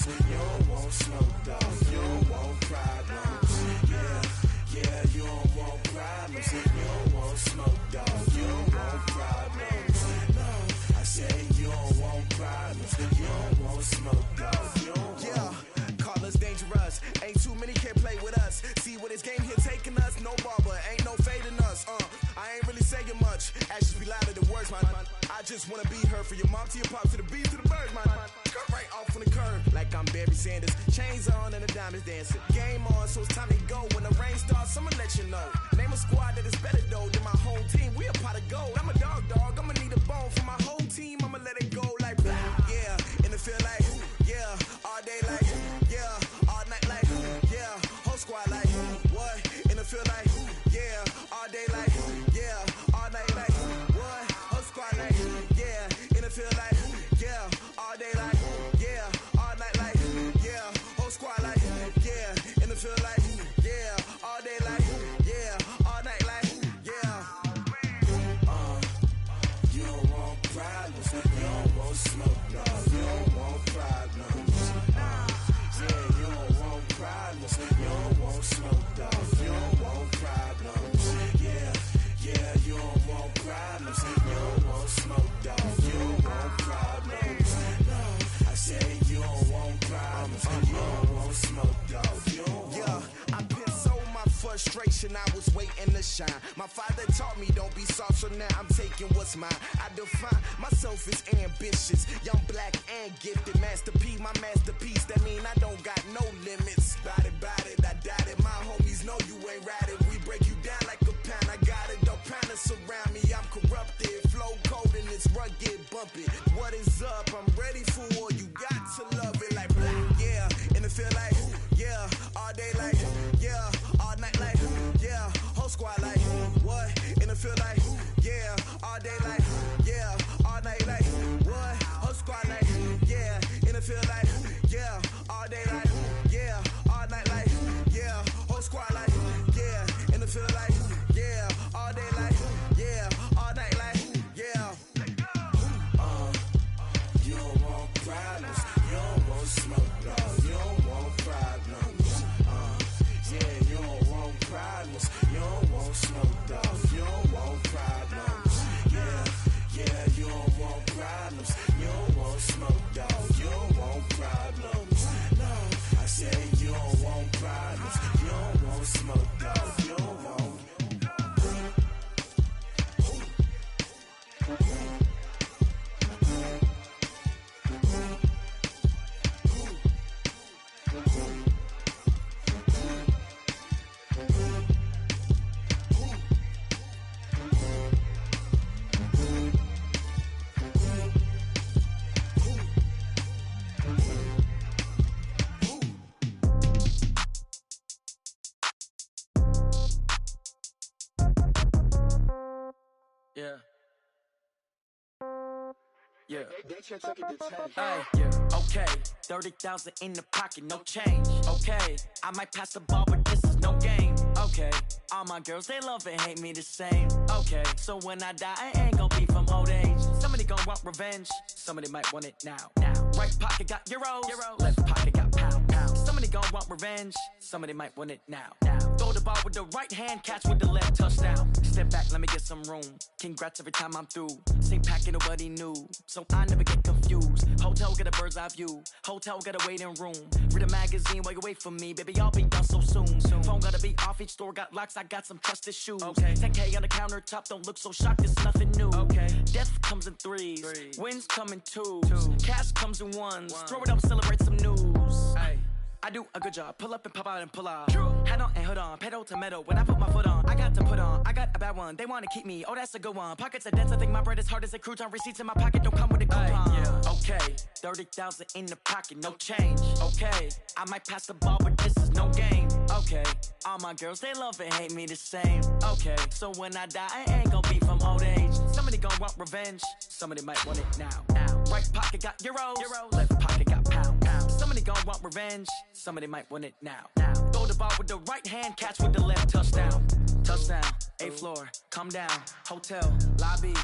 You don't want smoke, dog. You don't want problems. Yeah, you don't want problems. You don't want smoke, dog. You don't want problems. No, I say you don't want problems. You don't want smoke, dog. You don't want. Call us dangerous. Ain't too many can play with us. See where this game here taking us. No barber, ain't no fading us. I ain't really saying much. Actions be louder than words, man. I just wanna be heard. For your mom to your pop to the beat to the birds, man. Cut right off on the curb like I'm Barry Sanders. Chains on and the diamonds dancing. Game on, so it's time to go. When the rain starts, I'ma let you know. Name a squad that is better though than my home team. We a pot of gold. I'm a dog. I'ma need a bone for my whole team. I'ma let it go like blah. Yeah, and it feel like yeah, all day like yeah, all night like yeah, whole squad like what? And it feel like yeah, all day like yeah, all night like what? Whole squad like yeah, and it feel like yeah, all day like yeah, all night like yeah, whole squad like yeah, and it feel like yeah, all day like yeah, all night like yeah. You don't want problems. You don't want smoke, dog. You don't want problems. Yeah, you don't want problems. You don't want smoke, dog. You don't want problems. Yeah, you don't want problems. You don't want smoke, dog. You don't want problems. No, I say you don't want problems. You don't want smoke, dog. You don't want. I been so my frustration, I was waiting to shine. My father taught me don't be soft, so now I'm taking what's mine. I define myself as ambitious, young, black, and gifted. Master P, my masterpiece, that mean I don't got no limits. Bout it, I doubt it. My homies know you ain't ratted. We break you down like a pound. I got it, don't pound to surround me. I'm corrupted, flow cold and it's rugged, bumpy. What is up? I'm ready for war. You got to love it like blah. Yeah, and it feel like yeah, all day like yeah, all night like yeah, whole squad like what? And it feel like yeah, all day like yeah, all night like what? Whole squad like yeah, and it feel like yeah, all day like yeah, all night like yeah, whole squad like yeah, and it feel like yeah, all day like yeah, all night like yeah. You don't want problems. You don't want smoke, dog. You don't want problems. Yeah, you don't want problems. You don't want smoke, dog. You don't want problems. Yeah, you don't want problems. You don't want smoke, dog. You don't want problems. No, I say you don't want problems. You don't want smoke, dog. You don't want. Yeah. Hey, yeah. Okay, 30,000 in the pocket, no change. Okay, I might pass the ball, but this is no game. Okay, all my girls, they love and hate me the same. Okay, so when I die, I ain't gon' be from old age. Somebody gon' want revenge, somebody might want it now. Right pocket got euros, left pocket got pound. Somebody gon' want revenge, somebody might want it now. Throw the ball with the right hand, catch with the left, touchdown. Step back, let me get some room. Congrats every time I'm through. Same packet, nobody knew, so I never get confused. Hotel got a bird's eye view, hotel got a waiting room. Read a magazine while you wait for me, baby, I'll be done so soon. Phone gotta be off, each store got locks, I got some trusted shoes. 10K on the countertop, don't look so shocked, it's nothing new. Death comes in threes, wins come in twos, cash comes in ones. Throw it up, celebrate some news. I do a good job, pull up and pop out and pull out. Head on and hood on, pedal to metal. When I put my foot on, I got to put on. I got a bad one, they wanna keep me, oh that's a good one. Pockets are dense, I think my bread is hard as a crouton. Receipts in my pocket don't come with a coupon. Okay, 30,000 in the pocket, no change. Okay, I might pass the ball, but this is no game. Okay, all my girls, they love and hate me the same. Okay, so when I die, I ain't gon' be from old age. Somebody gon' want revenge, somebody might want it now. Right pocket got euros, left pocket got pound. Somebody gon' want revenge, somebody might want it now. Throw the ball with the right hand, catch with the left, touchdown. Touchdown, 8th floor, come down, hotel, lobby.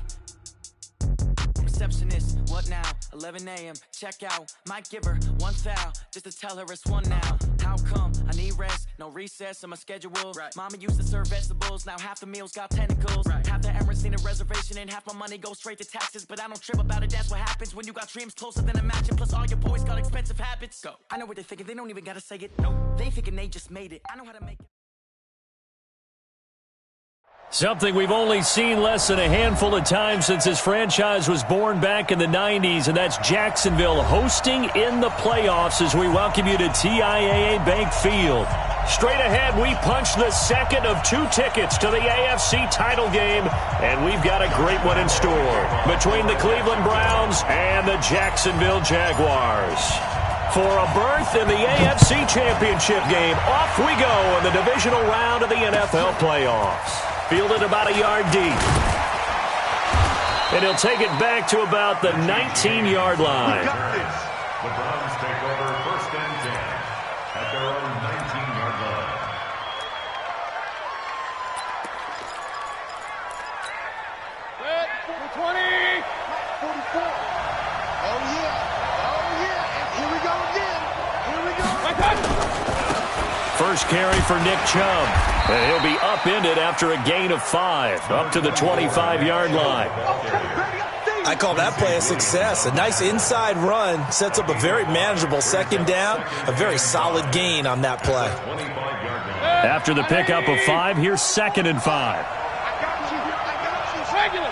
receptionist. What now? 11 a.m. Check out. Might give her one foul just to tell her it's one now. How come? I need rest. No recess in my schedule. Right. Mama used to serve vegetables. Now half the meals got tentacles. Right. Half the errands need a reservation and half my money goes straight to taxes. But I don't trip about it. That's what happens when you got dreams closer than a mansion. Plus all your boys got expensive habits. Go. I know what they're thinking. They don't even gotta say it. No. They thinking they just made it. I know how to make it. Something we've only seen less than a handful of times since this franchise was born back in the 90s, and that's Jacksonville hosting in the playoffs as we welcome you to TIAA Bank Field. Straight ahead, we punch the second of 2 tickets to the AFC title game, and we've got a great one in store between the Cleveland Browns and the Jacksonville Jaguars. For a berth in the AFC Championship game, off we go in the divisional round of the NFL playoffs. Fielded about a yard deep. And he'll take it back to about the 19-yard line. The Browns take over 1st and 10 at their own 19-yard line. Red, 20, 44. Oh, yeah. Oh, yeah. And here we go again. Here we go. First carry for Nick Chubb. And he'll be upended after a gain of 5, up to the 25-yard line. I call that play a success. A nice inside run sets up a very manageable 2nd down, a very solid gain on that play. After the pickup of 5, here's 2nd and 5. I got you. Regular.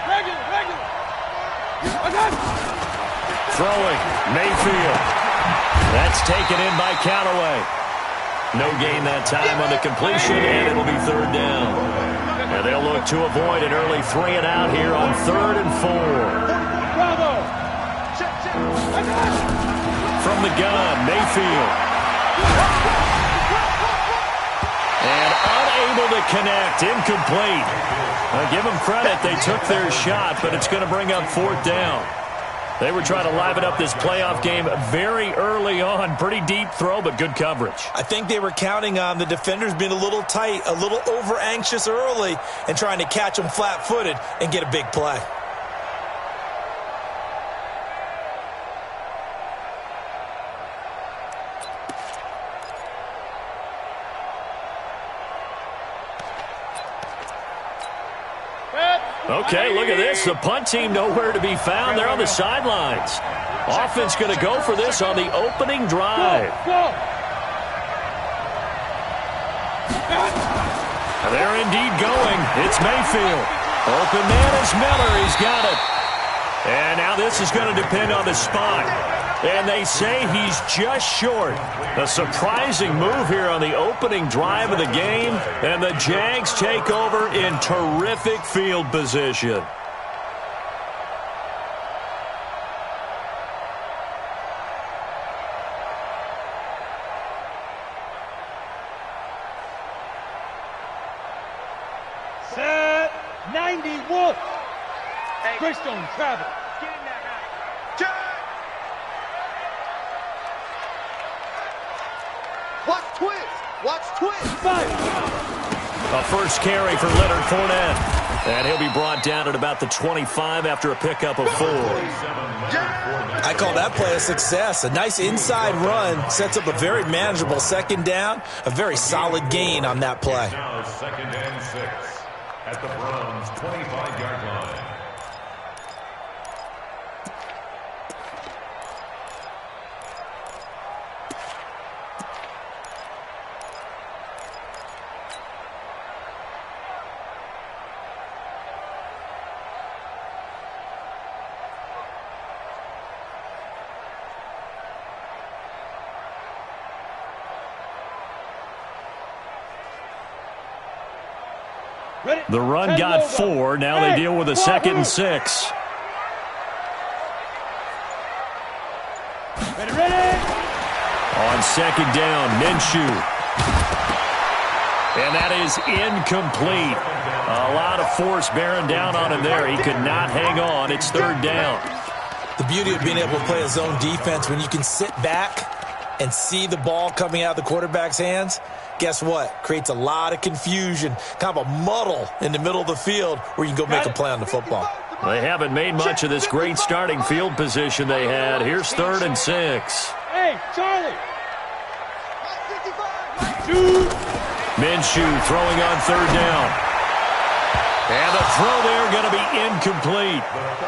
Throwing, Mayfield. That's taken in by Callaway. No gain that time on the completion, and it'll be 3rd down. And they'll look to avoid an early 3 and out here on 3rd and 4. From the gun, Mayfield. And unable to connect, incomplete. Give them credit, they took their shot, but it's going to bring up 4th down. They were trying to liven up this playoff game very early on. Pretty deep throw, but good coverage. I think they were counting on the defenders being a little tight, a little over-anxious early, and trying to catch them flat-footed and get a big play. Okay, look at this. The punt team nowhere to be found. They're on the sidelines. Offense going to go for this on the opening drive. They're indeed going. It's Mayfield. Open man is Miller. He's got it. And now this is going to depend on the spot. And they say he's just short. A surprising move here on the opening drive of the game. And the Jags take over in terrific field position. Set 91. Greystone travel. Watch twist. A first carry for Leonard Fournette. And he'll be brought down at about the 25 after a pickup of 4. I call that play a success. A nice inside run sets up a very manageable 2nd down, a very solid gain on that play. Now 2nd and 6 at the Browns' 25-yard line. The run got 4. Now they deal with a 2nd and 6. Ready. On 2nd down, Minshew. And that is incomplete. A lot of force bearing down on him there. He could not hang on. It's 3rd down. The beauty of being able to play a zone defense, when you can sit back and see the ball coming out of the quarterback's hands, guess what? Creates a lot of confusion, kind of a muddle in the middle of the field where you can go make a play on the football. They haven't made much of this great starting field position they had. Here's 3rd and 6. Hey, Charlie. Shoot. Minshew throwing on 3rd down. And the throw there going to be incomplete.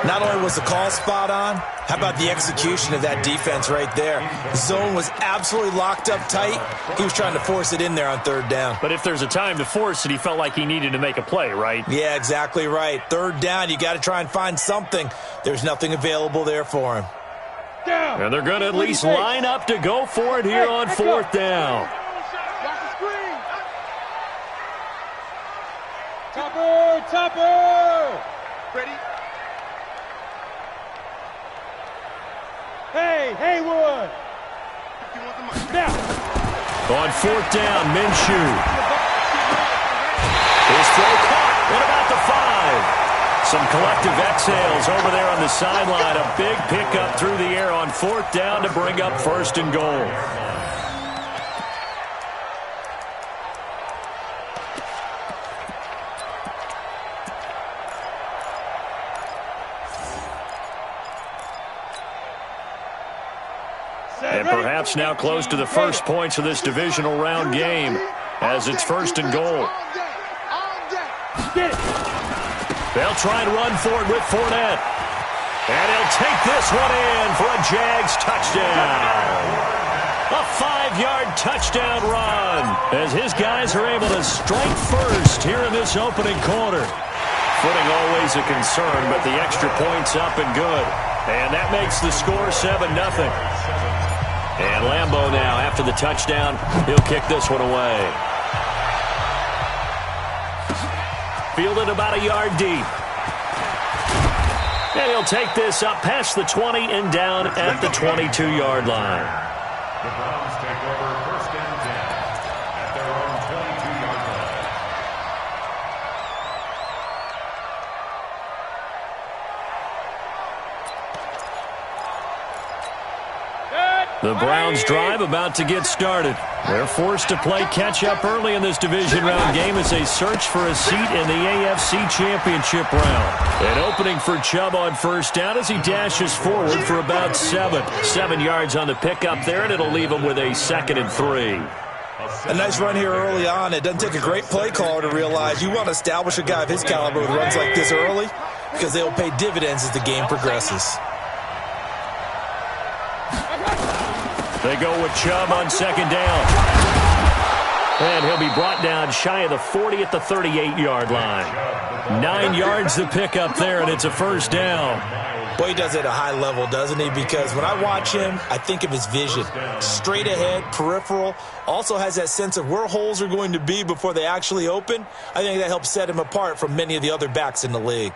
Not only was the call spot on, how about the execution of that defense right there? The zone was absolutely locked up tight. He was trying to force it in there on 3rd down. But if there's a time to force it, he felt like he needed to make a play, right? Yeah, exactly right. 3rd down, you got to try and find something. There's nothing available there for him. Down. And they're going to at least line up to go for it here on 4th down. Topper! Ready? Hey, Haywood! Now! On 4th down, Minshew. His throw caught. What about the 5? Some collective exhales over there on the sideline. A big pickup through the air on 4th down to bring up 1st and goal. And perhaps now close to the first points of this divisional round game as it's 1st and goal. They'll try and run for it with Fournette. And he'll take this one in for a Jags touchdown. A 5-yard touchdown run as his guys are able to strike first here in this opening quarter. Footing always a concern, but the extra point's up and good. And that makes the score 7-0. And Lambeau now, after the touchdown, he'll kick this one away. Fielded about a yard deep. And he'll take this up past the 20 and down at the 22-yard line. The Browns take over 1st and 10 at their own 22-yard line. The Browns drive about to get started. They're forced to play catch-up early in this division round game as they search for a seat in the AFC Championship round. An opening for Chubb on 1st down as he dashes forward for about 7. 7 yards on the pickup there, and it'll leave him with a 2nd and 3. A nice run here early on. It doesn't take a great play caller to realize you want to establish a guy of his caliber who runs like this early because they will pay dividends as the game progresses. They go with Chubb on 2nd down. And he'll be brought down shy of the 40 at the 38-yard line. 9 yards to pick up there, and it's a 1st down. Boy, he does it at a high level, doesn't he? Because when I watch him, I think of his vision. Straight ahead, peripheral. Also has that sense of where holes are going to be before they actually open. I think that helps set him apart from many of the other backs in the league.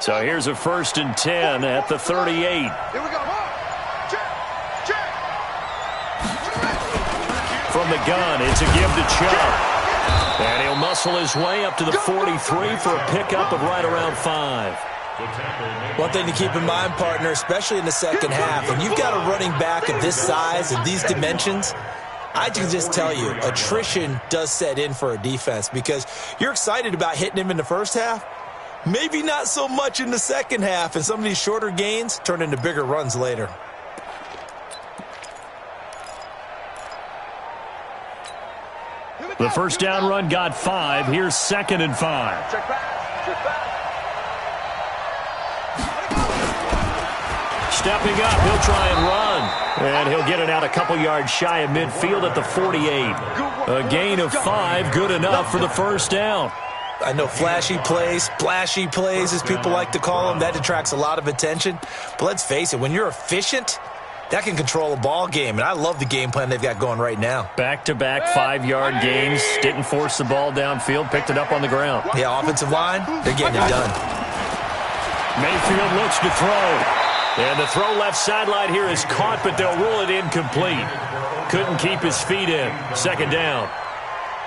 So here's a 1st and 10 at the 38. Here we go. Check. From the gun, it's a give to Chubb. And he'll muscle his way up to the 43 for a pickup of right around 5. One thing to keep in mind, partner, especially in the second half, when you've got a running back of this size and these dimensions, I can just tell you, attrition does set in for a defense because you're excited about hitting him in the first half. Maybe not so much in the second half, and some of these shorter gains turn into bigger runs later. The 1st down run got 5. Here's 2nd and 5. Check back. Stepping up, he'll try and run. And he'll get it out a couple yards shy of midfield at the 48. A gain of 5, good enough for the 1st down. I know flashy plays, splashy plays, as people like to call them, that attracts a lot of attention. But let's face it, when you're efficient, that can control a ball game. And I love the game plan they've got going right now. Back-to-back 5-yard gains. Didn't force the ball downfield. Picked it up on the ground. Yeah, offensive line, they're getting it done. Mayfield looks to throw. And the throw left sideline here is caught, but they'll rule it incomplete. Couldn't keep his feet in. 2nd down.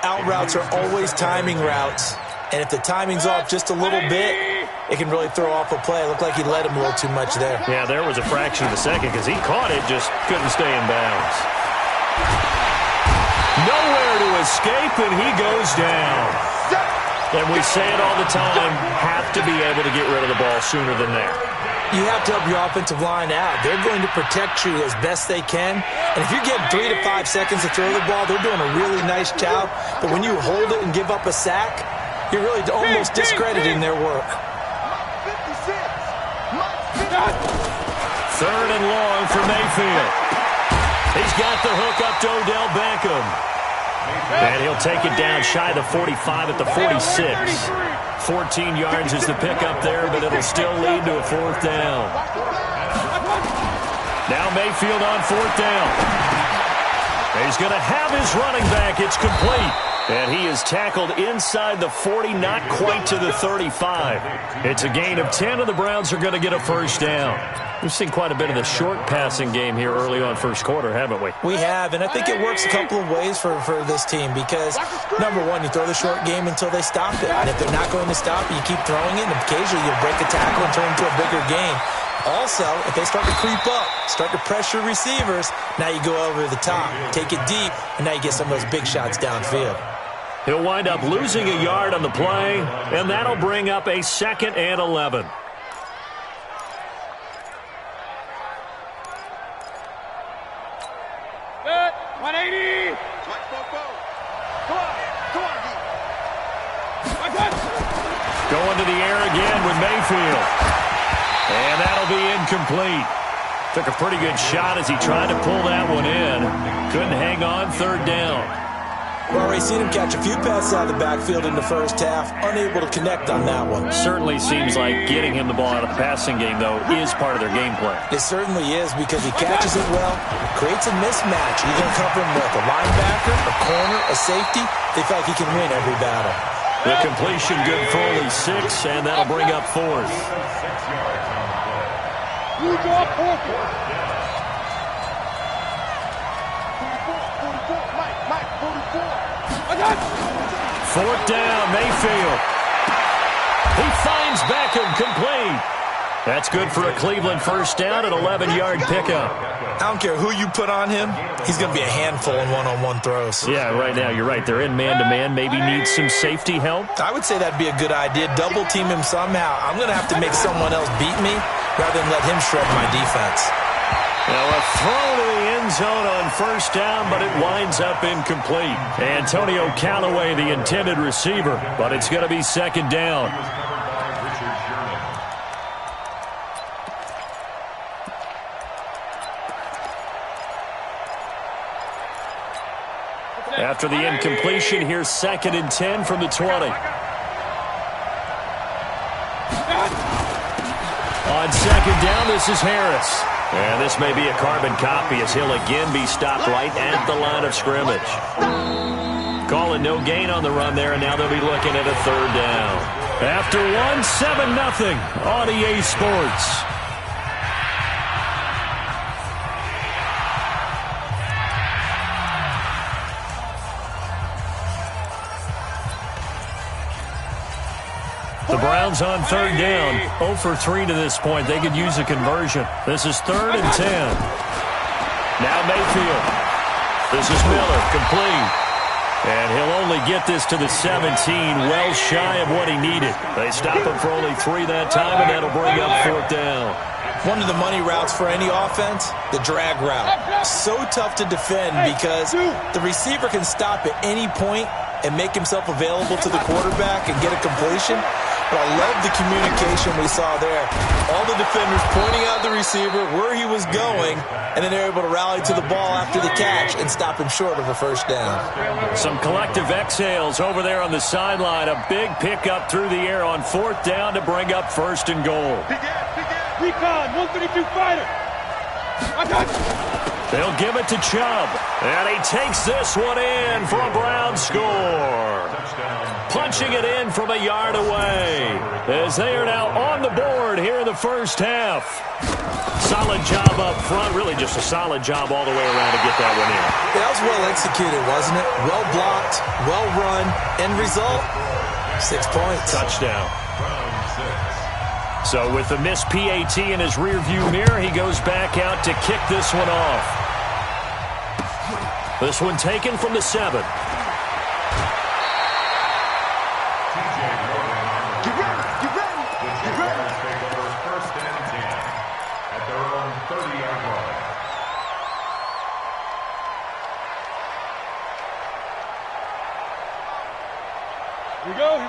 Out routes are always timing routes. And if the timing's off just a little bit, it can really throw off a play. It looked like he led him a little too much there. Yeah, there was a fraction of a second because he caught it, just couldn't stay in bounds. Nowhere to escape, and he goes down. And we say it all the time, have to be able to get rid of the ball sooner than that. You have to help your offensive line out. They're going to protect you as best they can. And if you're getting 3 to 5 seconds to throw the ball, they're doing a really nice job. But when you hold it and give up a sack, you're really almost discrediting their work. 3rd and long for Mayfield. He's got the hook up to Odell Beckham. And he'll take it down shy of the 45 at the 46. 14 yards is the pickup there, but it'll still lead to a 4th down. Now Mayfield on 4th down. He's going to have his running back. It's complete. And he is tackled inside the 40, not quite to the 35. It's a gain of 10, and the Browns are going to get a 1st down. We've seen quite a bit of the short passing game here early on first quarter, haven't we? We have, and I think it works a couple of ways for this team because, number one, you throw the short game until they stop it. And if they're not going to stop it, you keep throwing it, and occasionally you'll break a tackle and turn it into a bigger game. Also, if they start to creep up, start to pressure receivers, now you go over the top, take it deep, and now you get some of those big shots downfield. He'll wind up losing a yard on the play, and that'll bring up a 2nd and 11. Good. 180. Going to the air again with Mayfield. And that'll be incomplete. Took a pretty good shot as he tried to pull that one in. Couldn't hang on, 3rd down. We've already seen him catch a few passes out of the backfield in the first half, unable to connect on that one. Certainly seems like getting him the ball out of the passing game, though, is part of their game plan. It certainly is because he catches it well, creates a mismatch. You're going to cover him with a linebacker, a corner, a safety. They feel like he can win every battle. The completion good for only 6, and that'll bring up 4th. Fourth down, Mayfield. He finds Beckham, complete. That's good for a Cleveland 1st down, an 11-yard pickup. I don't care who you put on him, he's going to be a handful in one-on-one throws. Yeah, right now, you're right. They're in man-to-man, maybe need some safety help. I would say that'd be a good idea. Double team him somehow. I'm going to have to make someone else beat me rather than let him shred my defense. Now a throw to the end zone on 1st down, but it winds up incomplete. Antonio Callaway, the intended receiver, but it's going to be 2nd down. After the incompletion, here's 2nd and 10 from the 20. On 2nd down, this is Harris. And this may be a carbon copy as he'll again be stopped right at the line of scrimmage. Calling no gain on the run there, and now they'll be looking at a 3rd down. After 7-0 on EA Sports. The Browns on 3rd down, 0 for 3 to this point. They could use a conversion. This is 3rd and 10. Now Mayfield. This is Miller, complete. And he'll only get this to the 17, well shy of what he needed. They stop him for only 3 that time, and that'll bring up 4th down. One of the money routes for any offense, the drag route. So tough to defend because the receiver can stop at any point and make himself available to the quarterback and get a completion. But I love the communication we saw there. All the defenders pointing out the receiver, where he was going, and then they're able to rally to the ball after the catch and stop him short of a 1st down. Some collective exhales over there on the sideline. A big pickup through the air on 4th down to bring up 1st and goal. Recon, 132 fighter. They'll give it to Chubb. And he takes this one in for a Brown score. Punching it in from a yard away as they are now on the board here in the 1st half. Solid job up front. Really just a solid job all the way around to get that one in. That was well executed, wasn't it? Well blocked, well run. End result, 6 points. Touchdown. So with the missed PAT in his rearview mirror, he goes back out to kick this one off. This one taken from the 7.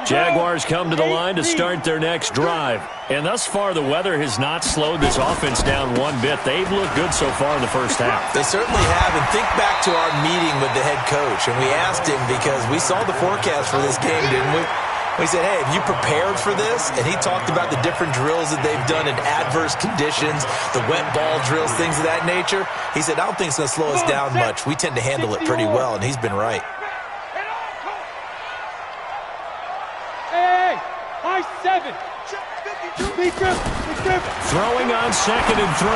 Jaguars come to the line to start their next drive. And thus far, the weather has not slowed this offense down one bit. They've looked good so far in the first half. They certainly have. And think back to our meeting with the head coach. And we asked him, because we saw the forecast for this game, didn't we? We said, hey, have you prepared for this? And he talked about the different drills that they've done in adverse conditions, the wet ball drills, things of that nature. He said, I don't think it's going to slow us down much. We tend to handle it pretty well, and he's been right. Throwing on 2nd and 3.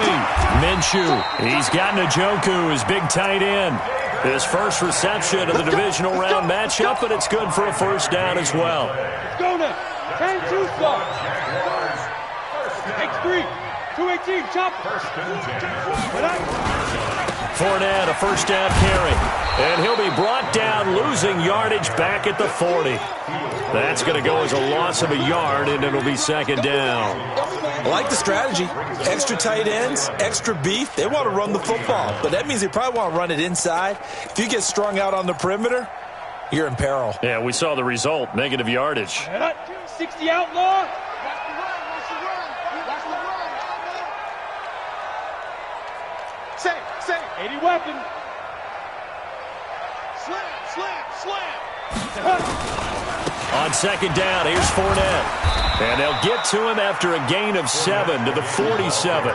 Minshew. He's got Njoku, his big tight end. His first reception of the divisional round matchup, and it's good for a first down as well. Let's go now. 10-2 start. X3. 218. Chop. Fournette, a first down carry. And he'll be brought down, losing yardage back at the 40. That's going to go as a loss of a yard, and it'll be 2nd down. I like the strategy. Extra tight ends, extra beef. They want to run the football, but that means they probably want to run it inside. If you get strung out on the perimeter, you're in peril. Yeah, we saw the result, negative yardage. 60 outlaw. Say, 80 weapon. Slam. On 2nd down, here's Fournette. And they'll get to him after a gain of 7 to the 47.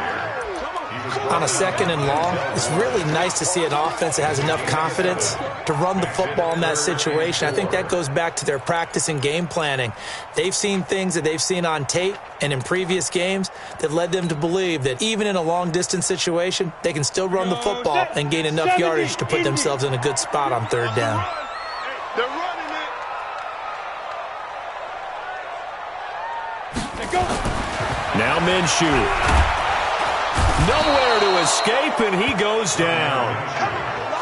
On a 2nd and long, it's really nice to see an offense that has enough confidence to run the football in that situation. I think that goes back to their practice and game planning. They've seen things that they've seen on tape and in previous games that led them to believe that even in a long-distance situation, they can still run the football and gain enough yardage to put themselves in a good spot on 3rd down. They're running it. Now Minshew. Nowhere to escape, and he goes down.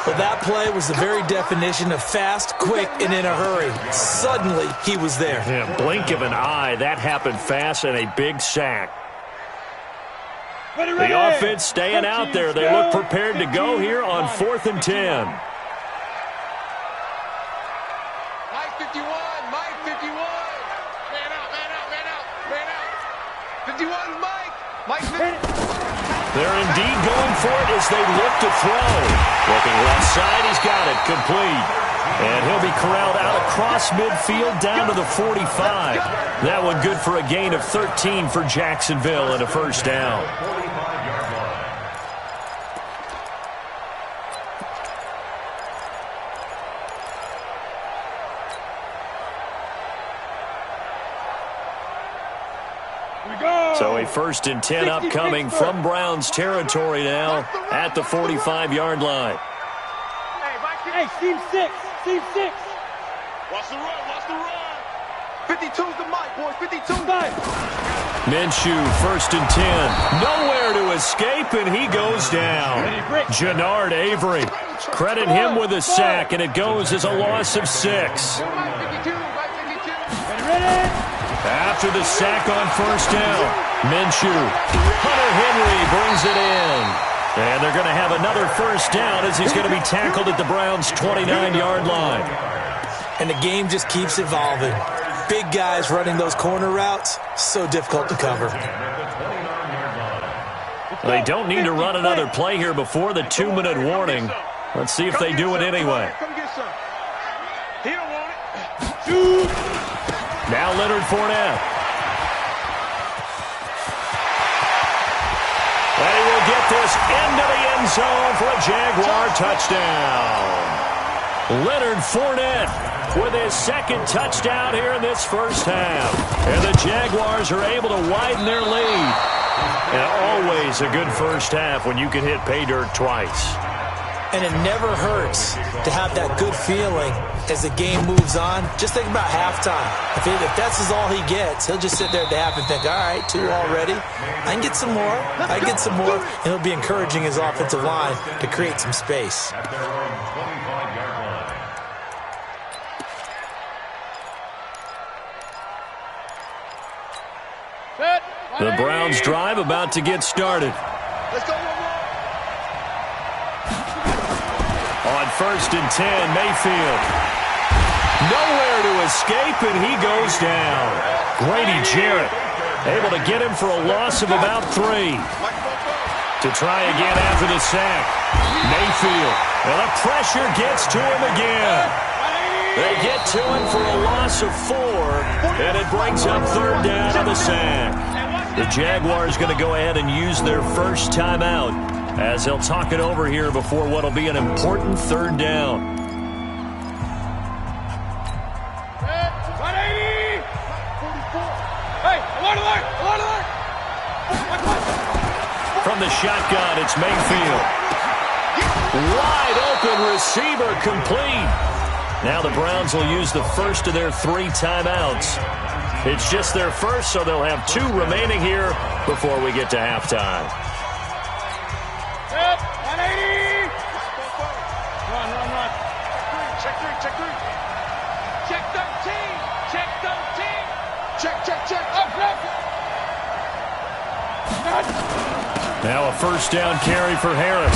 Well, that play was the very definition of fast, quick, and in a hurry. Suddenly, he was there. Yeah, blink of an eye. That happened fast, and a big sack. The offense staying out there. They look prepared to go here on 4th and 10. Mike 51. Man out. 51, Mike 50. They're indeed going for it as they look to throw. Looking left side, he's got it, complete. And he'll be corralled out across midfield down to the 45. That one good for a gain of 13 for Jacksonville and a first down. So a 1st and 10 upcoming from Browns territory now at the 45-yard line. Hey, team 6. Watch the run. 52's the mic, boys. 52's mic. Minshew, 1st and 10. Nowhere to escape, and he goes down. Jannard Avery. Credit him with a sack, and it goes as a loss of 6. After the sack on 1st down, Minshew. Hunter Henry brings it in. And they're going to have another first down as he's going to be tackled at the Browns' 29-yard line. And the game just keeps evolving. Big guys running those corner routes, so difficult to cover. They don't need to run another play here before the 2-minute warning. Let's see if they do it anyway. He don't want it. Now Leonard Fournette. And he will get this into the end zone for a Jaguar touchdown. Leonard Fournette with his 2nd touchdown here in this first half. And the Jaguars are able to widen their lead. And always a good first half when you can hit pay dirt twice. And it never hurts to have that good feeling as the game moves on. Just think about halftime. If that's all he gets, he'll just sit there at the half and think, all right, 2 already. I can get some more. I can get some more. And he'll be encouraging his offensive line to create some space. At their own 25-yard line. The Browns drive about to get started. Let's go. On 1st and 10, Mayfield. Nowhere to escape, and he goes down. Grady Jarrett able to get him for a loss of about 3. To try again after the sack. Mayfield. And the pressure gets to him again. They get to him for a loss of 4, and it brings up 3rd down on the sack. The Jaguars going to go ahead and use their first timeout as they'll talk it over here before what will be an important 3rd down. 180! 44. Hey, alert! From the shotgun, it's Mayfield. Wide open receiver complete. Now the Browns will use the first of their 3 timeouts. It's just their first, so they'll have 2 remaining here before we get to halftime. 180! Run. Check 3. Check 13. Check. Up. Now a 1st down carry for Harris.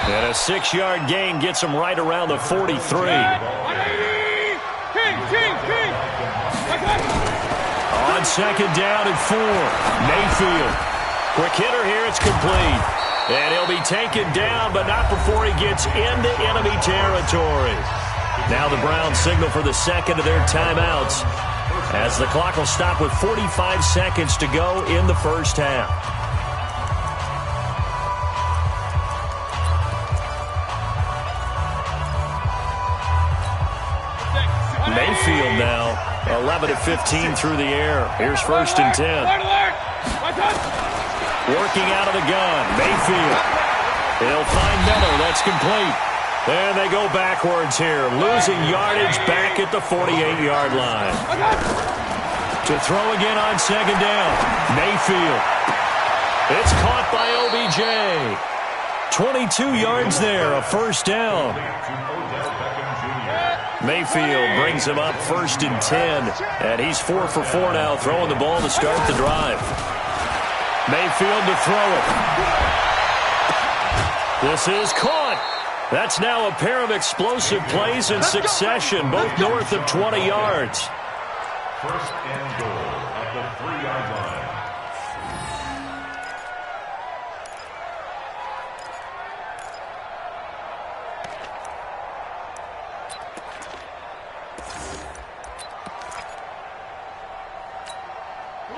And a 6-yard gain gets him right around the 43. 180! King! On 2nd down and 4. Mayfield. Quick hitter here, it's complete. And he'll be taken down, but not before he gets into enemy territory. Now the Browns signal for the 2nd of their timeouts, as the clock will stop with 45 seconds to go in the first half. Mayfield now, 11 of 15 through the air. Here's 1st and 10. Working out of the gun, Mayfield. He'll find Miller, that's complete. And they go backwards here, losing yardage back at the 48-yard line. To throw again on 2nd down, Mayfield. It's caught by OBJ. 22 yards there, a 1st down. Mayfield brings him up 1st and 10, and he's 4 for 4 now, throwing the ball to start the drive. Mayfield to throw it. This is caught. That's now a pair of explosive plays in succession, both north of 20 yards. 1st and goal at the 3-yard line.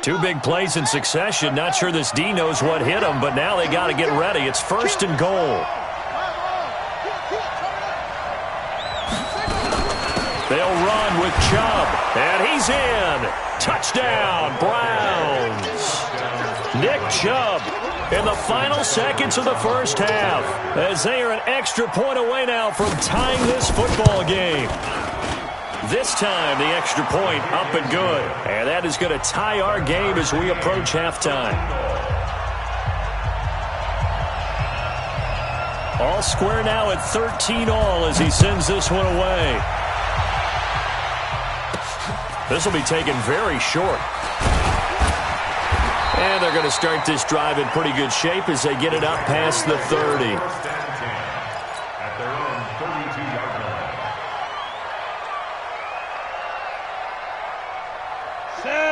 Two big plays in succession. Not sure this D knows what hit him, but now they got to get ready. It's 1st and goal. They'll run with Chubb, and he's in. Touchdown, Browns. Nick Chubb in the final seconds of the first half, as they are an extra point away now from tying this football game. This time, the extra point up and good. And that is going to tie our game as we approach halftime. All square now at 13 all as he sends this one away. This will be taken very short. And they're going to start this drive in pretty good shape as they get it up past the 30. At their own 32-yard line.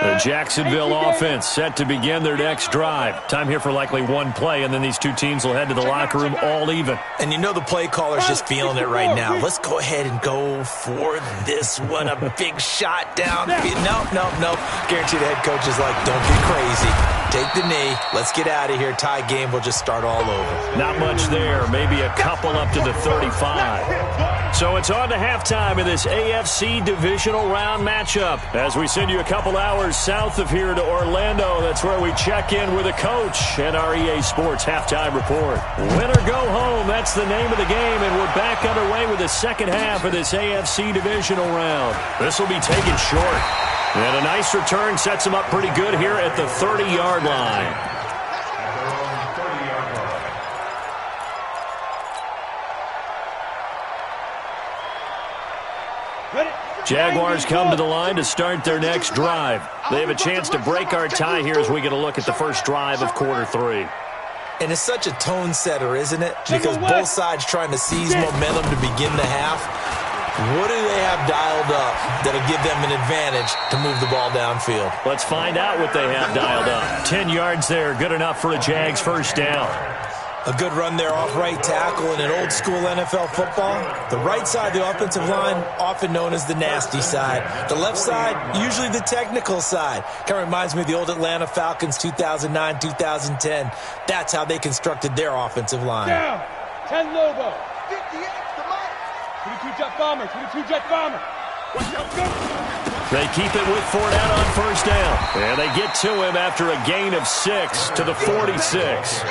The Jacksonville offense set to begin their next drive. Time here for likely one play, and then these two teams will head to the locker room all even. And you know the play caller's just feeling it right now. Let's go ahead and go for this one. A big shot down. No. Guaranteed the head coach is like, don't get crazy. take the knee. Let's get out of here. Tie game will just start all over. Not much there. Maybe a couple up to the 35. So it's on to halftime in this AFC divisional round matchup. As we send you a couple hours south of here to Orlando, that's where we check in with a coach and our EA Sports halftime report. Win or go home, that's the name of the game, and we're back underway with the second half of this AFC divisional round. This will be taken short. And a nice return sets him up pretty good here at the 30-yard line. Jaguars come to the line to start their next drive. They have a chance to break our tie here as we get a look at the first drive of quarter 3. And it's such a tone setter, isn't it? Because both sides trying to seize momentum to begin the half. What do they have dialed up that'll give them an advantage to move the ball downfield? Let's find out what they have dialed up. 10 yards there, good enough for a Jags first down. A good run there off right tackle in an old-school NFL football. The right side of the offensive line, often known as the nasty side. The left side, usually the technical side. Kind of reminds me of the old Atlanta Falcons 2009, 2010. That's how they constructed their offensive line. Down. 10 Lobo. 58 to Mike. 22 Jet Bomber. 22 Jet Bomber. Watch out, go. They keep it with Fournette on first down. And they get to him after a gain of 6 to the 46.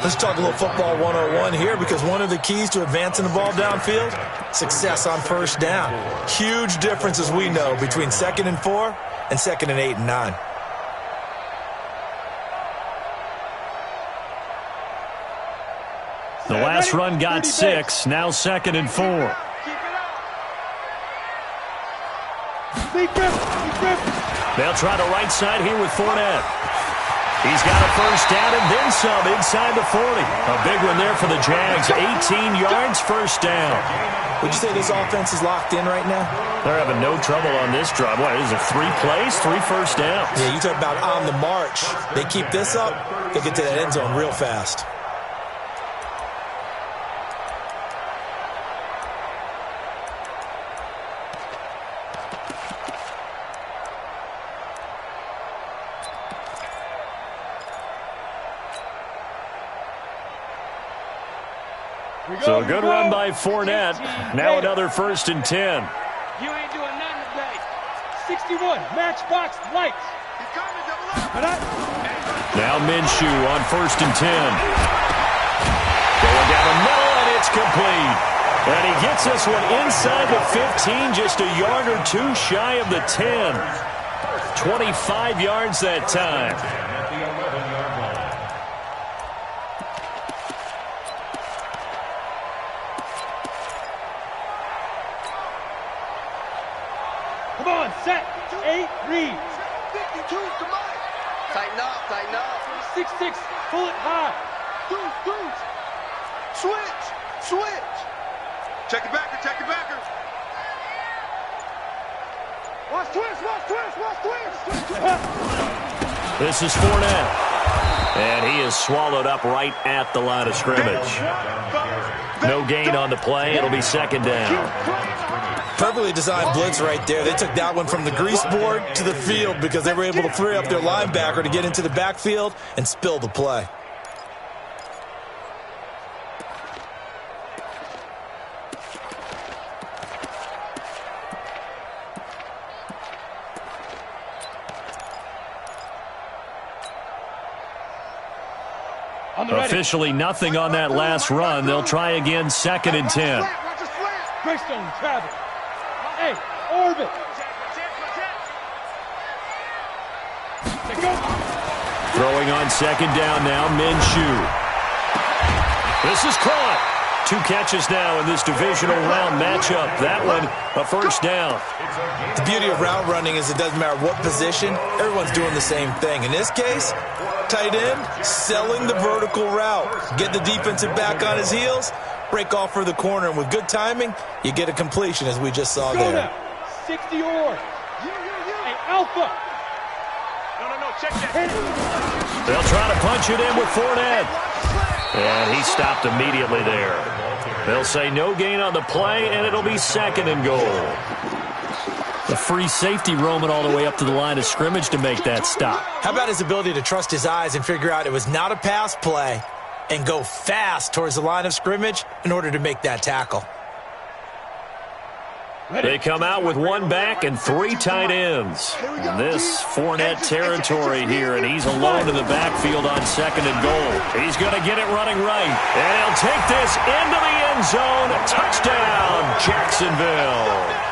Let's talk a little football 101 here, because one of the keys to advancing the ball downfield, success on first down. Huge difference, as we know, between 2nd and 4 and 2nd and 8 and 9. The last run got 6, now 2nd and 4. They'll try the right side here with Fournette. He's got a first down and then some inside the 40. A big one there for the Jags. 18 yards, first down. Would you say this offense is locked in right now? They're having no trouble on this drive. What, is it 3 plays, 3 first downs? Yeah, you talk about on the march. They keep this up, they'll get to that end zone real fast. So a good run by Fournette. Now another 1st and 10. You ain't doing nothing today. 61, matchbox lights. Now Minshew on 1st and 10. Going down the middle, and it's complete. And he gets this one inside the 15, just a yard or 2 shy of the 10. 25 yards that time. Set, 8, read. 52 to Mike. Tighten up, tighten up. 6-6, pull it high. Deuce. Switch. Check the backer. Watch twist. This is Fournette. And he is swallowed up right at the line of scrimmage. No gain on the play. It'll be 2nd down. Perfectly designed blitz right there. They took that one from the grease board to the field because they were able to free up their linebacker to get into the backfield and spill the play. Officially nothing on that last run. They'll try again, 2nd and 10. Greystone, Travis. Hey, orbit. Throwing on 2nd down now, Minshew. This is caught. 2 catches now in this divisional round matchup. That one, a first down. The beauty of route running is it doesn't matter what position, everyone's doing the same thing. In this case, tight end, selling the vertical route. Get the defensive back on his heels, break off for the corner, and with good timing, you get a completion as we just saw there. 60 or. Hey, Alpha. No, check that. They'll try to punch it in with Fournette. And he stopped immediately there. They'll say no gain on the play, and it'll be 2nd and goal. The free safety roaming all the way up to the line of scrimmage to make that stop. How about his ability to trust his eyes and figure out it was not a pass play and go fast towards the line of scrimmage in order to make that tackle. They come out with one back and three tight ends. And this Fournette territory here, and he's alone in the backfield on 2nd and goal. He's going to get it running right, and he'll take this into the end zone. Touchdown, Jacksonville.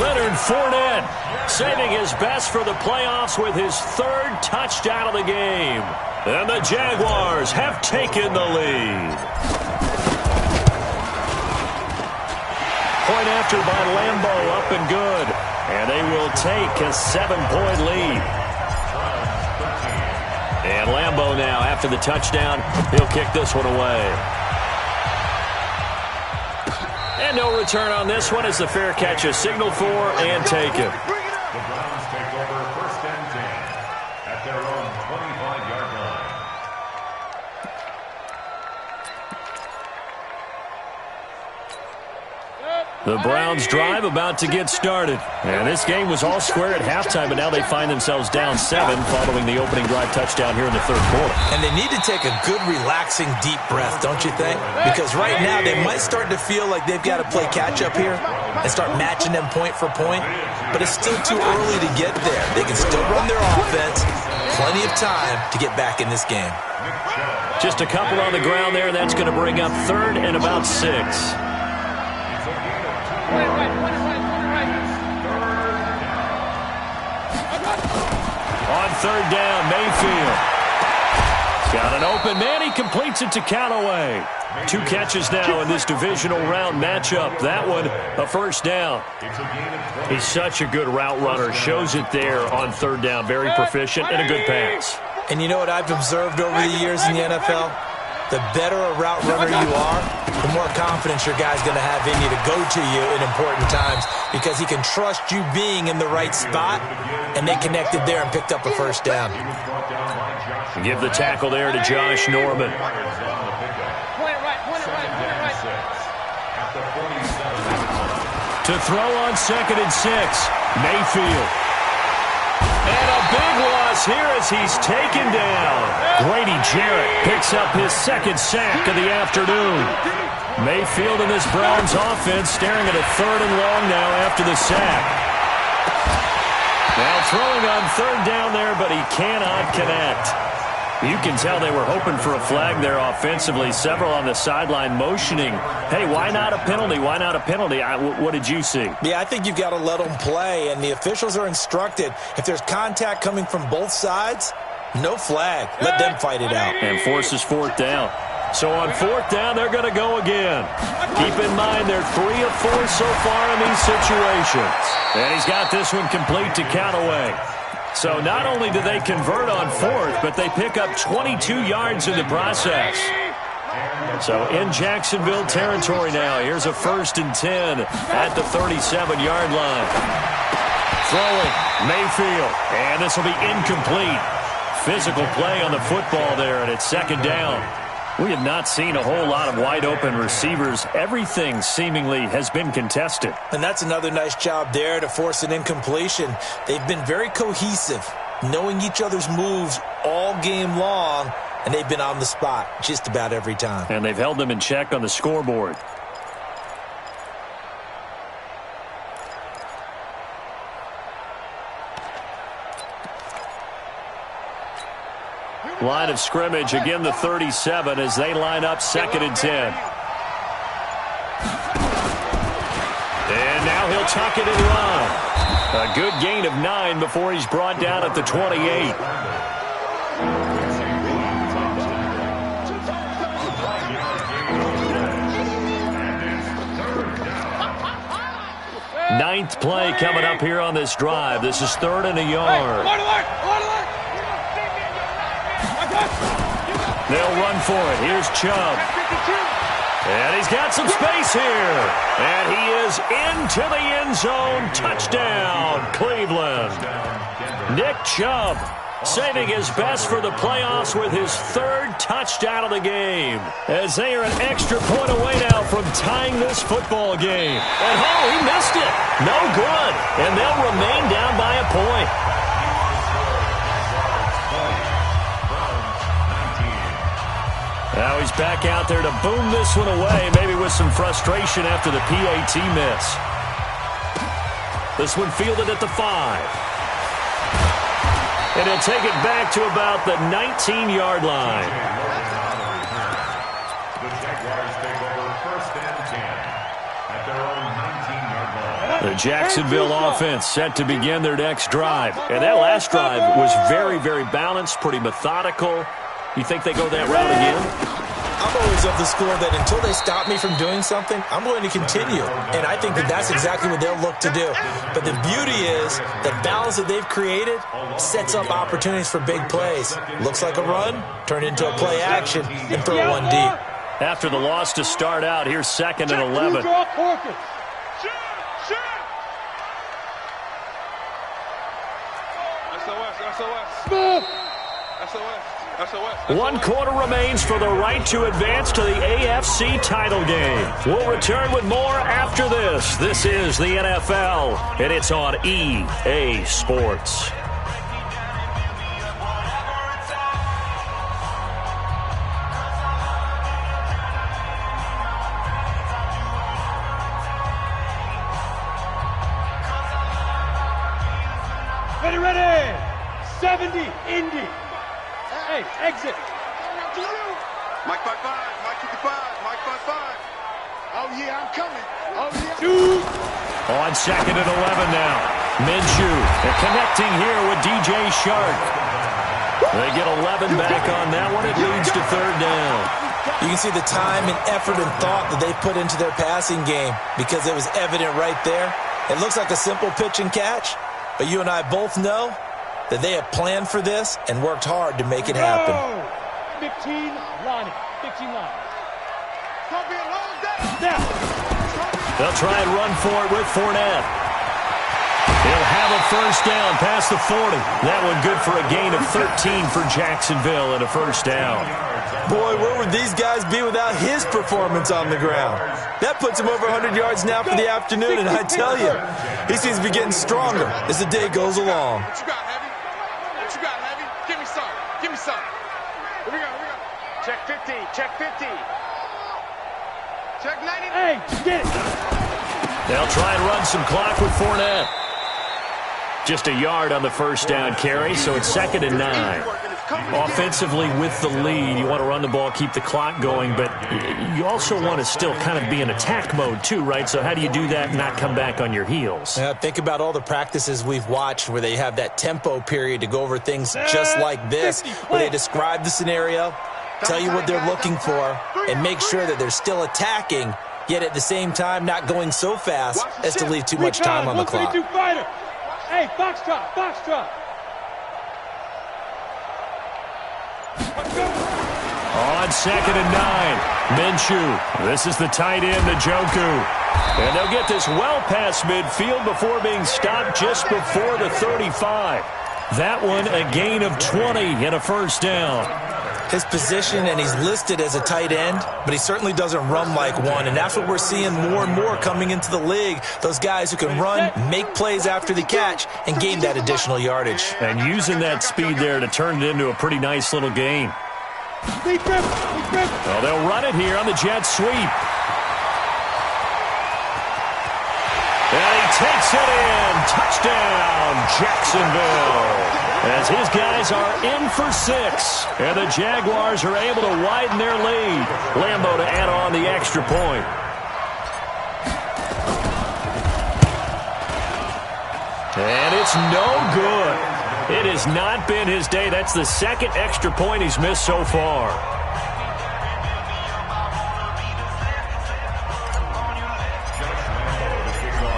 Leonard Fournette saving his best for the playoffs with his 3rd touchdown of the game. And the Jaguars have taken the lead. Point after by Lambeau, up and good. And they will take a 7-point lead. And Lambeau now, after the touchdown, he'll kick this one away. And no return on this one as the fair catch is signaled for and taken. The Browns take over 1st and 10 at their own 25-yard line. The Browns drive about to get started. And this game was all square at halftime, but now they find themselves down 7 following the opening drive touchdown here in the 3rd quarter. And they need to take a good, relaxing, deep breath, don't you think? Because right now they might start to feel like they've got to play catch-up here and start matching them point for point. But it's still too early to get there. They can still run their offense. Plenty of time to get back in this game. Just a couple on the ground there, and that's going to bring up 3rd and about 6. On 3rd down, Mayfield. He's got an open man. He completes it to Callaway. 2 catches now in this divisional round matchup. That one, a 1st down. He's such a good route runner. Shows it there on 3rd down. Very proficient and a good pass. And you know what I've observed over the years in the NFL? The better a route runner you are, the more confidence your guy's going to have in you to go to you in important times because he can trust you being in the right spot, and they connected there and picked up a 1st down. Give the tackle there to Josh Norman. To throw on 2nd and 6, Mayfield. And a big loss here as he's taken down. Grady Jarrett picks up his 2nd sack of the afternoon. Mayfield and this Browns offense staring at a 3rd and long now after the sack. Now throwing on 3rd down there, but he cannot connect. You can tell they were hoping for a flag there offensively. Several on the sideline motioning, hey, why not a penalty? Why not a penalty? What did you see? Yeah, I think you've got to let them play, and the officials are instructed. If there's contact coming from both sides, no flag. Let them fight it out. And forces 4th down. So on 4th down, they're going to go again. Keep in mind, they're 3 of 4 so far in these situations. And he's got this one complete to Callaway. So not only do they convert on 4th, but they pick up 22 yards in the process. So in Jacksonville territory now, here's a 1st and 10 at the 37-yard line. Throwing, Mayfield, and this will be incomplete. Physical play on the football there, and it's 2nd down. We have not seen a whole lot of wide-open receivers. Everything seemingly has been contested. And that's another nice job there to force an incompletion. They've been very cohesive, knowing each other's moves all game long, and they've been on the spot just about every time. And they've held them in check on the scoreboard. Line of scrimmage, again the 37 as they line up 2nd and 10. And now he'll tuck it and run. A good gain of 9 before he's brought down at the 28. Ninth play coming up here on this drive. This is 3rd and a yard. They'll run for it. Here's Chubb. And he's got some space here. And he is into the end zone. Touchdown, Cleveland. Nick Chubb saving his best for the playoffs with his 3rd touchdown of the game. As they are an extra point away now from tying this football game. And he missed it. No good. And they'll remain down by a point. Now he's back out there to boom this one away, maybe with some frustration after the PAT miss. This one fielded at the 5. And he'll take it back to about the 19-yard line. The Jaguars take over 1st and 10 at their own 19-yard line. The Jacksonville offense set to begin their next drive. And that last drive was very, very balanced, pretty methodical. You think they go that route again? I'm always of the school that until they stop me from doing something, I'm going to continue. And I think that that's exactly what they'll look to do. But the beauty is the balance that they've created sets up opportunities for big plays. Looks like a run, turn into a play action, and throw one deep. After the loss to start out, here's 2nd and 11. One quarter remains for the right to advance to the AFC title game. We'll return with more after this. This is the NFL, and it's on EA Sports. Ready? 70, Indy. Hey, exit. Mike 5-5, Mike 55, Mike 5-5. Oh, yeah, I'm coming. Oh, yeah. Shoot. On 2nd and 11 now. Minshew connecting here with DJ Shark. They get 11 back on that one. It leads to 3rd down. You can see the time and effort and thought that they put into their passing game because it was evident right there. It looks like a simple pitch and catch, but you and I both know that they have planned for this and worked hard to make it happen. 15 line. 15 line. Don't be a long day. They'll try and run for it with Fournette. He'll have a 1st down past the 40. That one good for a gain of 13 for Jacksonville and a 1st down. Boy, where would these guys be without his performance on the ground? That puts him over 100 yards now for the afternoon, and I tell you, he seems to be getting stronger as the day goes along. What you got, Heavy? What you got, Heavy? Give me some. Give me some. Here we go. Check 50. Check 50. Check 90. Hey, get it. They'll try and run some clock with Fournette. Just a yard on the 1st down carry, so it's 2nd and 9. Offensively with the lead, you want to run the ball, keep the clock going, but you also want to still kind of be in attack mode too, right? So how do you do that and not come back on your heels? Think about all the practices we've watched where they have that tempo period to go over things just like this, where they describe the scenario, tell you what they're looking for, and make sure that they're still attacking, yet at the same time not going so fast as to leave too much time on the clock. Hey, foxtrot. On 2nd and 9, Minshew. This is the tight end, Njoku. And they'll get this well past midfield before being stopped just before the 35. That one a gain of 20 and a 1st down. His position, and he's listed as a tight end, but he certainly doesn't run like one, and that's what we're seeing more and more coming into the league. Those guys who can run, make plays after the catch, and gain that additional yardage. And using that speed there to turn it into a pretty nice little game. Well, they'll run it here on the jet sweep. And he takes it in. Touchdown, Jacksonville. As his guys are in for 6. And the Jaguars are able to widen their lead. Lambeau to add on the extra point. And it's no good. It has not been his day. That's the 2nd extra point he's missed so far.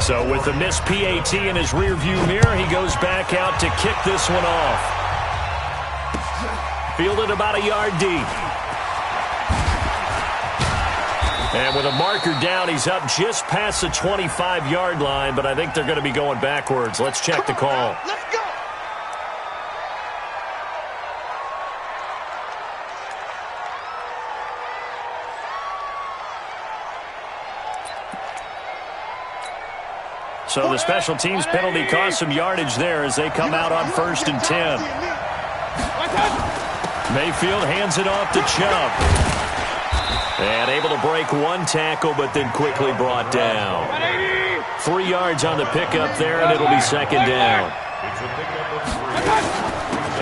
So with the missed PAT in his rearview mirror, he goes back out to kick this one off. Fielded about a yard deep. And with a marker down, he's up just past the 25-yard line, but I think they're going to be going backwards. Let's check the call. Let's go. So the special teams penalty cost some yardage there as they come out on 1st and 10. Mayfield hands it off to Chubb. And able to break one tackle, but then quickly brought down. 3 yards on the pickup there, and it'll be 2nd down.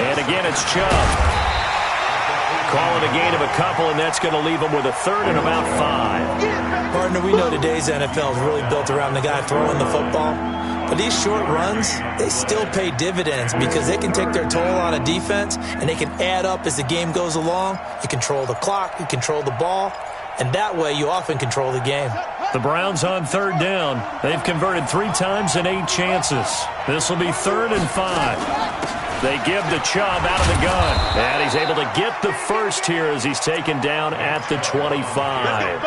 And again, it's Chubb. Calling a gain of a couple, and that's going to leave him with a 3rd and about 5. Partner, we know today's NFL is really built around the guy throwing the football. But these short runs, they still pay dividends because they can take their toll on a defense, and they can add up as the game goes along. You control the clock, you control the ball, and that way you often control the game. The Browns on 3rd down. They've converted 3 times in 8 chances. This will be 3rd and 5. They give the Chubb out of the gun. And he's able to get the first here as he's taken down at the 25.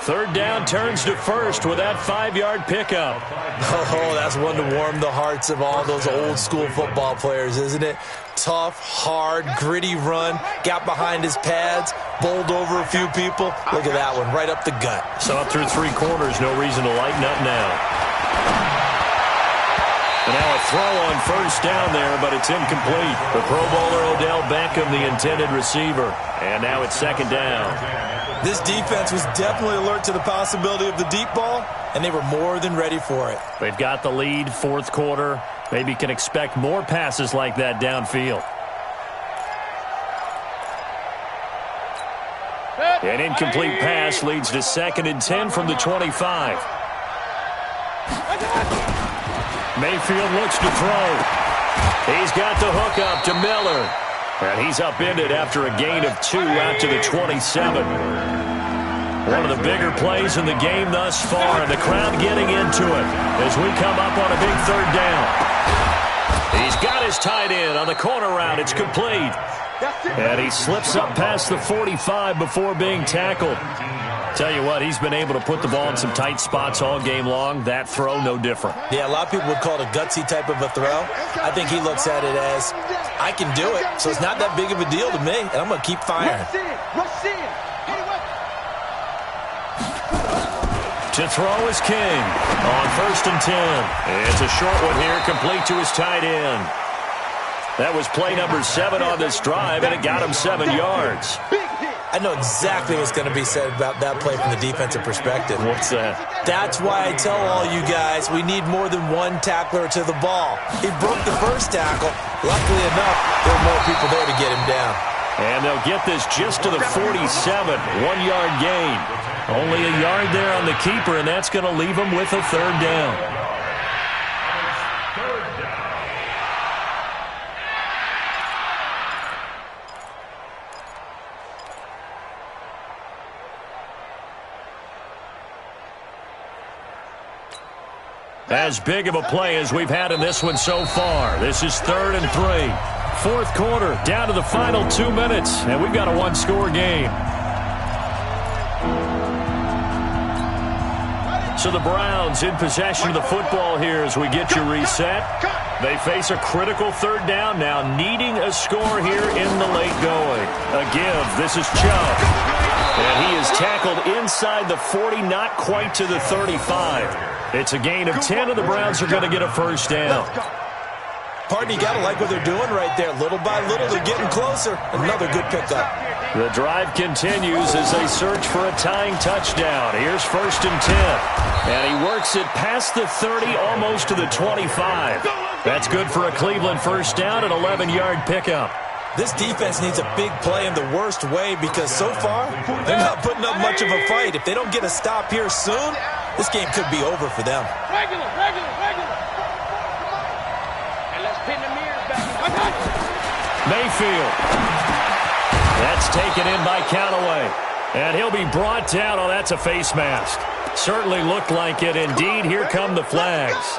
3rd down turns to 1st with that 5-yard pickup. Oh, that's one to warm the hearts of all those old-school football players, isn't it? Tough, hard, gritty run. Got behind his pads, bowled over a few people. Look at that one, right up the gut. So up through 3 quarters, no reason to lighten up now. And now a throw on 1st down there, but it's incomplete. The Pro Bowler Odell Beckham, the intended receiver. And now it's 2nd down. This defense was definitely alert to the possibility of the deep ball, and they were more than ready for it. They've got the lead, 4th quarter. Maybe can expect more passes like that downfield. An incomplete pass leads to 2nd and 10 from the 25. Mayfield looks to throw. He's got the hook up to Miller. And he's upended after a gain of 2 out to the 27. One of the bigger plays in the game thus far, and the crowd getting into it as we come up on a big 3rd down. He's got his tight end on the corner route. It's complete. And he slips up past the 45 before being tackled. Tell you what, he's been able to put the ball in some tight spots all game long. That throw, no different. Yeah, a lot of people would call it a gutsy type of a throw. I think he looks at it as, I can do it, so it's not that big of a deal to me, and I'm going to keep firing. To throw is King on 1st and 10. It's a short one here, complete to his tight end. That was play number 7 on this drive, and it got him 7 yards. I know exactly what's going to be said about that play from the defensive perspective. What's that? That's why I tell all you guys we need more than one tackler to the ball. He broke the first tackle. Luckily enough, there were more people there to get him down. And they'll get this just to the 47, 1-yard gain. Only a yard there on the keeper, and that's going to leave him with a 3rd down. As big of a play as we've had in this one so far. This is 3rd and 3. 4th quarter, down to the final 2 minutes, and we've got a 1-score game. So the Browns in possession of the football here as we get you reset. They face a critical 3rd down now, needing a score here in the late going. A give. This is Chubb. And he is tackled inside the 40, not quite to the 35. It's a gain of 10, and the Browns are going to get a 1st down. Partner, you got to like what they're doing right there. Little by little, they're getting closer. Another good pickup. The drive continues as they search for a tying touchdown. Here's 1st and 10. And he works it past the 30, almost to the 25. That's good for a Cleveland 1st down, an 11-yard pickup. This defense needs a big play in the worst way because so far, they're not putting up much of a fight. If they don't get a stop here soon, this game could be over for them. Regular. And let's pin the mirrors back. Mayfield. That's taken in by Callaway. And he'll be brought down. Oh, that's a face mask. Certainly looked like it. Indeed, here come the flags.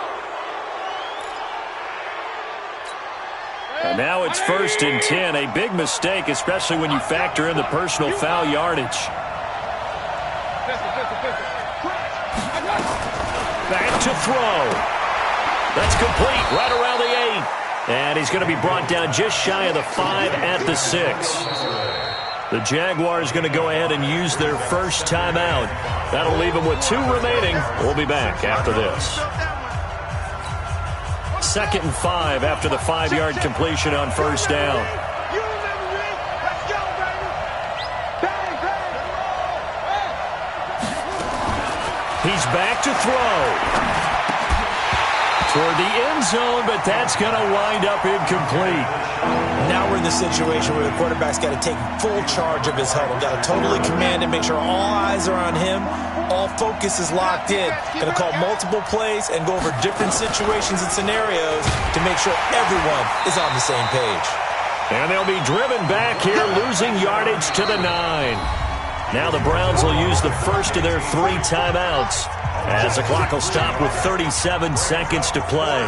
And now it's 1st and 10. A big mistake, especially when you factor in the personal foul yardage. Back to throw. That's complete right around the 8. And he's going to be brought down just shy of the 5 at the 6. The Jaguars going to go ahead and use their first timeout. That'll leave them with 2 remaining. We'll be back after this. 2nd and 5 after the 5-yard completion on first down. You remember me? Let's go, baby. Bang, bang. He's back to throw. Toward the end zone, but that's going to wind up incomplete. Now we're in the situation where the quarterback's got to take full charge of his huddle. Got to totally command it, make sure all eyes are on him. All focus is locked in. Going to call multiple plays and go over different situations and scenarios to make sure everyone is on the same page. And they'll be driven back here, losing yardage to the 9. Now the Browns will use the first of their 3 timeouts, as the clock will stop with 37 seconds to play.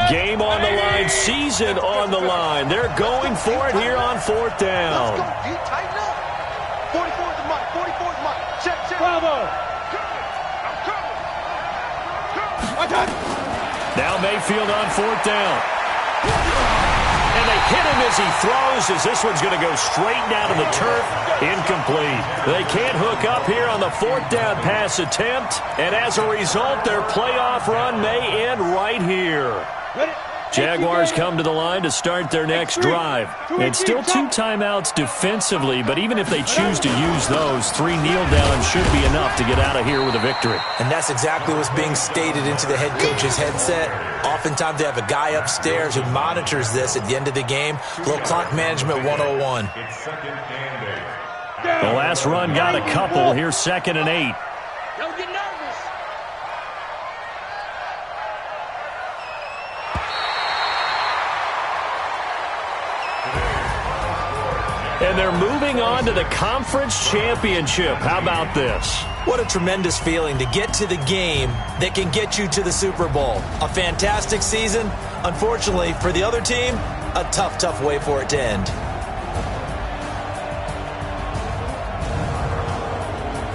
Game on the line, season on the line. They're going for it here on 4th down. Let's go, D. Tighten up. 44's the mark. 44's the mark. Check, check. Bravo. Now Mayfield on 4th down. And they hit him as he throws, as this one's going to go straight down to the turf. Incomplete. They can't hook up here on the 4th down pass attempt, and as a result, their playoff run may end right here. Jaguars come to the line to start their next drive. It's still 2 timeouts defensively, but even if they choose to use those, 3 kneel downs should be enough to get out of here with a victory. And that's exactly what's being stated into the head coach's headset. Oftentimes they have a guy upstairs who monitors this at the end of the game. A little clock management 101. It's 2nd and 8. The last run got a couple. Here's 2nd and 8. Don't get nervous. And they're moving on to the conference championship. How about this? What a tremendous feeling to get to the game that can get you to the Super Bowl. A fantastic season. Unfortunately, for the other team, a tough, tough way for it to end.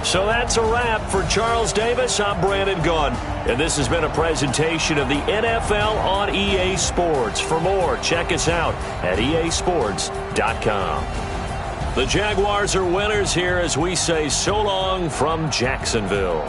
So that's a wrap for Charles Davis. I'm Brandon Gunn, and this has been a presentation of the NFL on EA Sports. For more, check us out at easports.com. The Jaguars are winners here as we say so long from Jacksonville.